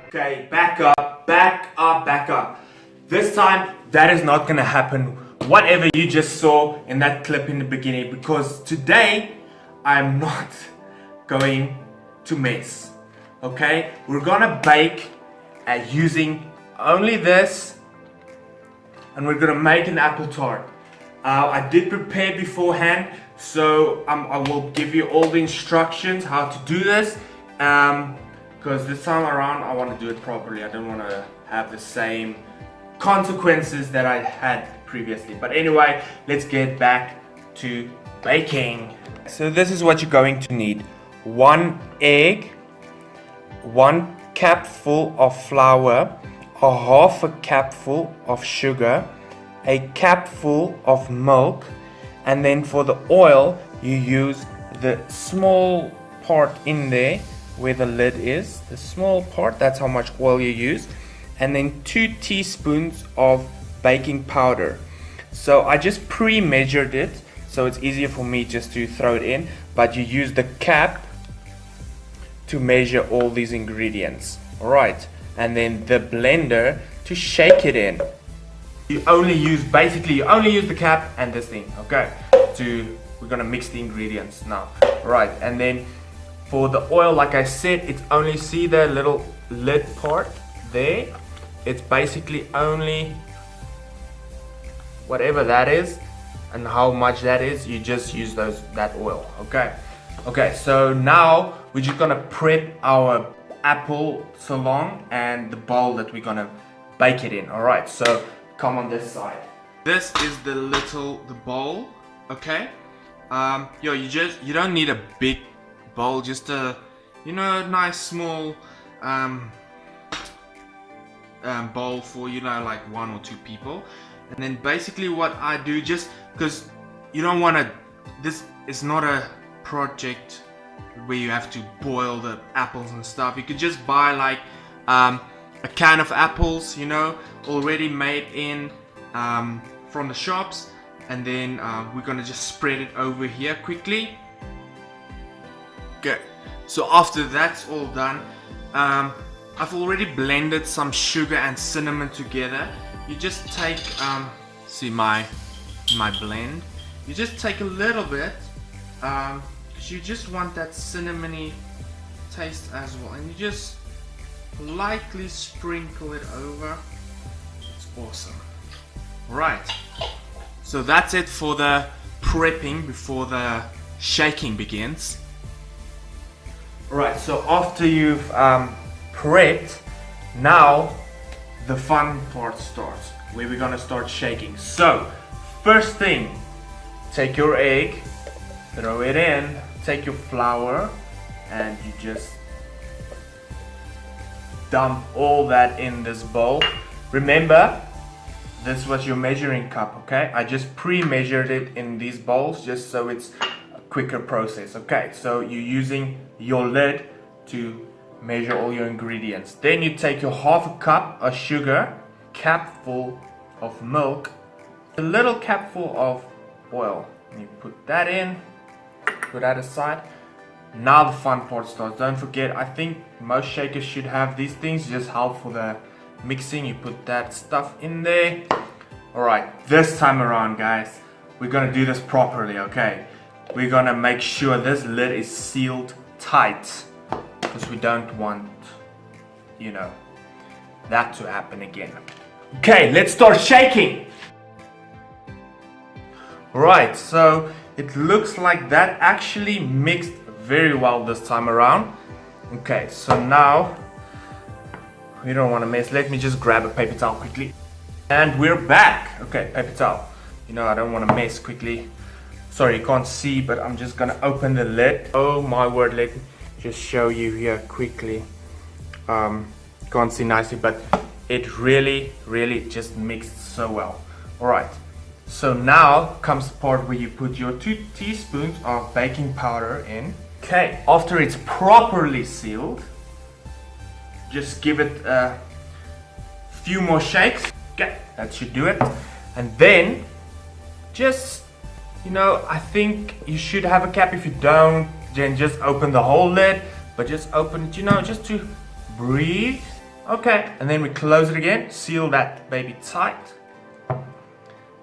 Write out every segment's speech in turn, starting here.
Okay, back up. This time, that is not gonna happen, whatever you just saw in that clip in the beginning, because today, I'm not going to mess. Okay, we're gonna bake using only this, and we're gonna make an apple tart. I did prepare beforehand, so I will give you all the instructions how to do this. Because this time around I want to do it properly. I don't want to have the same consequences that I had previously. But anyway, let's get back to baking. So this is what you're going to need: 1 egg, 1 cupful of flour, a half a cupful of sugar, a cupful of milk, and then for the oil you use the small part in there where the lid is, the small part, that's how much oil you use, and then 2 teaspoons of baking powder. So I just pre-measured it, so it's easier for me just to throw it in, but you use the cap to measure all these ingredients. Alright, and then the blender to shake it in. You only use the cap and this thing, okay? We're gonna mix the ingredients now. Right, and then for the oil, like I said, it's only, see the little lid part there? It's basically only whatever that is and how much that is, you just use that oil, okay? Okay, so now we're just gonna prep our apple salon and the bowl that we're gonna bake it in. Alright, so come on this side. This is the bowl, okay? You don't need a big bowl, just a nice small bowl for like 1 or 2 people. And then basically what I do, just because you don't want to, this is not a project where you have to boil the apples and stuff. You could just buy like a can of apples, already made in from the shops, and then we're gonna just spread it over here quickly. Okay, so after that's all done, I've already blended some sugar and cinnamon together. You just take, see my blend, you just take a little bit, because you just want that cinnamony taste as well, and you just lightly sprinkle it over. It's awesome. Right, so that's it for the prepping before the shaking begins. Right, so after you've prepped, now the fun part starts, where we're gonna start shaking. So first thing, take your egg, throw it in, take your flour, and you just dump all that in this bowl. Remember, this was your measuring cup, okay? I just pre-measured it in these bowls just so it's a quicker process, okay? So you're using your lid to measure all your ingredients. Then you take your half a cup of sugar, cupful of milk, a little cupful of oil, and you put that in, put that aside. Now the fun part starts. Don't forget, I think most shakers should have these things, just help for the mixing. You put that stuff in there. Alright, this time around, guys, we're gonna do this properly, okay? We're gonna make sure this lid is sealed tight, because we don't want, that to happen again. Okay, let's start shaking. Alright, so it looks like that actually mixed very well this time around. Okay, so now we don't want to mess. Let me just grab a paper towel quickly. And we're back. Okay, paper towel. I don't want to mess quickly. Sorry, you can't see, but I'm just gonna open the lid. Oh my word, let me just show you here quickly. Can't see nicely, but it really just mixed so well. Alright, so now comes the part where you put your 2 teaspoons of baking powder in. Okay, after it's properly sealed, just give it a few more shakes. Okay, that should do it. And then just, I think you should have a cap. If you don't, then just open the whole lid, but just open it, you know, just to breathe. Okay, and then we close it again, seal that baby tight.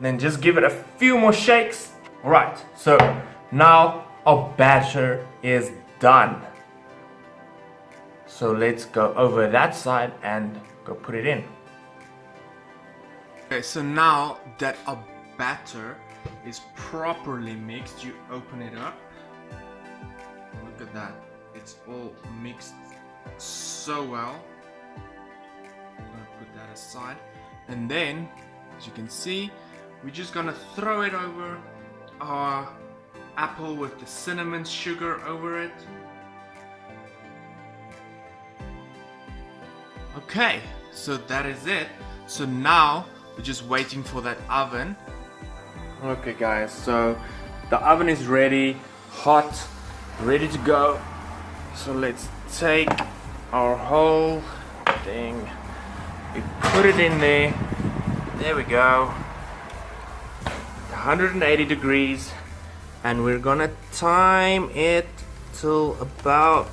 Then just give it a few more shakes. Alright, so now our batter is done. So let's go over that side and go put it in. Okay, so now that our batter is properly mixed, you open it up. Look at that, it's all mixed so well. I'm gonna put that aside, and then as you can see, we're just gonna throw it over our apple with the cinnamon sugar over it. Okay, so that is it. So now we're just waiting for that oven. Okay guys, so the oven is ready, hot, ready to go. So let's take our whole thing, we put it in there. There we go. 180 degrees, and we're gonna time it till about,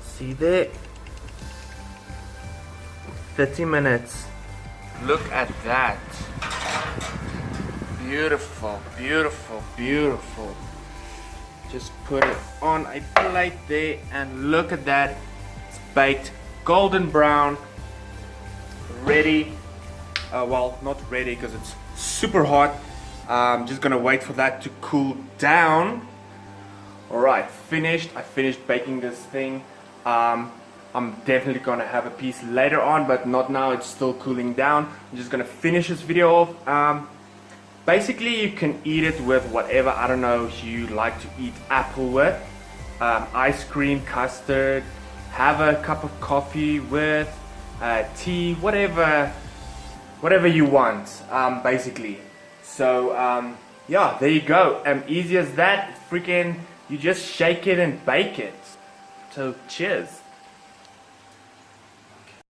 see there, 30 minutes. Look at that. Beautiful, beautiful, beautiful. Just put it on a plate there, and look at that. It's baked golden brown, ready. Well, not ready because it's super hot. I'm just gonna wait for that to cool down. Alright, finished. I finished baking this thing. I'm definitely gonna have a piece later on, but not now, it's still cooling down. I'm just gonna finish this video off. Basically, you can eat it with whatever, I don't know, you like to eat apple with. Ice cream, custard, have a cup of coffee with, tea, whatever you want, basically. So yeah, there you go. Easy as that. Freaking, you just shake it and bake it. So cheers.